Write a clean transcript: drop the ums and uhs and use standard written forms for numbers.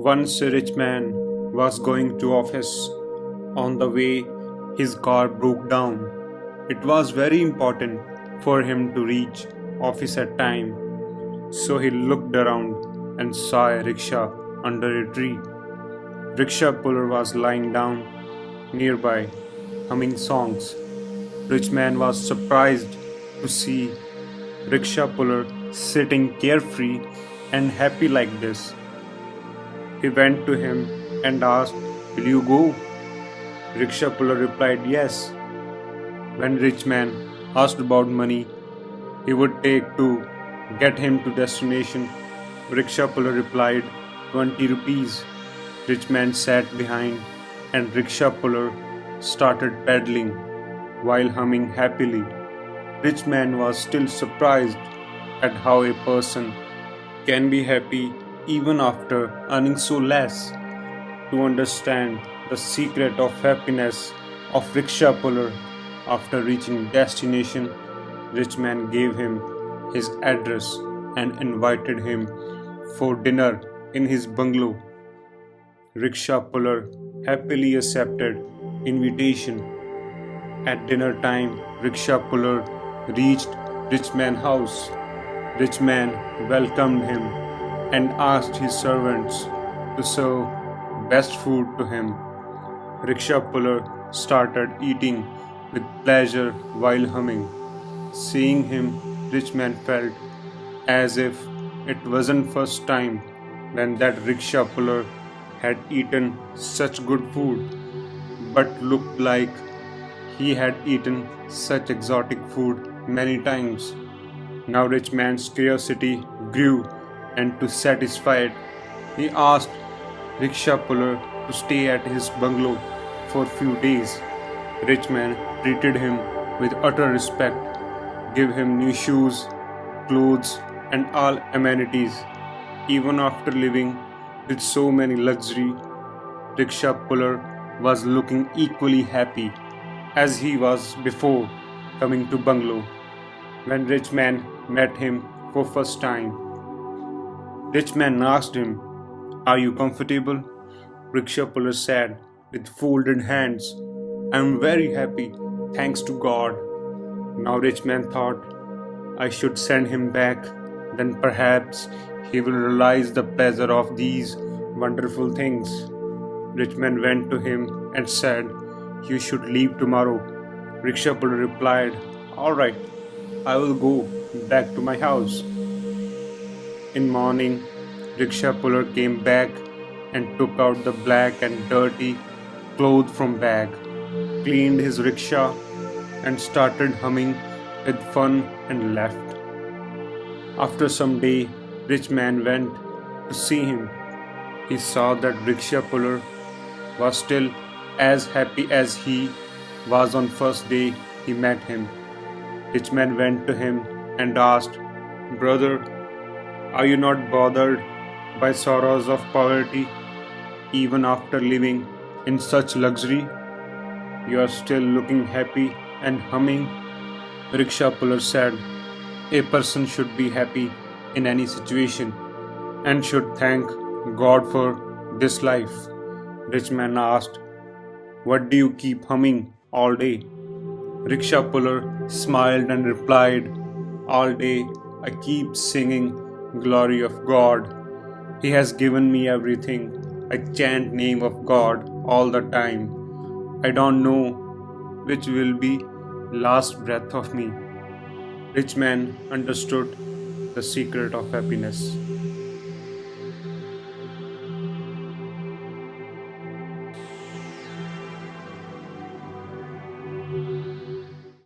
Once a rich man was going to office. On the way, his car broke down. It was very important for him to reach office at time. So he looked around and saw a rickshaw under a tree. Rickshaw puller was lying down nearby, humming songs. Rich man was surprised to see rickshaw puller sitting carefree and happy like this. He went to him and asked, "Will you go?" Rickshaw puller replied, "Yes." When rich man asked about money he would take to get him to destination, rickshaw puller replied, 20 rupees. Rich man sat behind and rickshaw puller started pedaling while humming happily. Rich man was still surprised at how a person can be happy even after earning so less. To understand the secret of happiness of rickshaw puller, after reaching destination, rich man gave him his address and invited him for dinner in his bungalow. Rickshaw puller happily accepted invitation. At dinner time, rickshaw puller reached rich man's house. Rich man welcomed him and asked his servants to serve best food to him. Rickshaw puller started eating with pleasure while humming. Seeing him, rich man felt as if it wasn't first time when that rickshaw puller had eaten such good food, but looked like he had eaten such exotic food many times. Now rich man's curiosity grew, and to satisfy it, he asked rickshaw puller to stay at his bungalow for few days. Rich man treated him with utter respect, gave him new shoes, clothes, and all amenities. Even after living with so many luxury, rickshaw puller was looking equally happy as he was before coming to bungalow. When rich man met him for first time, rich man asked him, "Are you comfortable?" Rickshaw puller said with folded hands, "I am very happy, thanks to God." Now rich man thought, "I should send him back, then perhaps he will realize the pleasure of these wonderful things." Rich man went to him and said, "You should leave tomorrow." Rickshaw puller replied, "All right, I will go back to my house." In morning, rickshaw puller came back and took out the black and dirty cloth from bag, cleaned his rickshaw, and started humming with fun and left. After some day, rich man went to see him. He saw that rickshaw puller was still as happy as he was on first day he met him. Rich man went to him and asked, "Brother, are you not bothered by sorrows of poverty? Even after living in such luxury, you are still looking happy and humming?" Rickshaw puller said, "A person should be happy in any situation and should thank God for this life." Rich man asked, "What do you keep humming all day?" Rickshaw puller smiled and replied, "All day I keep singing glory of God. He has given me everything. I chant name of God all the time. I don't know which will be last breath of me." Rich man understood the secret of happiness.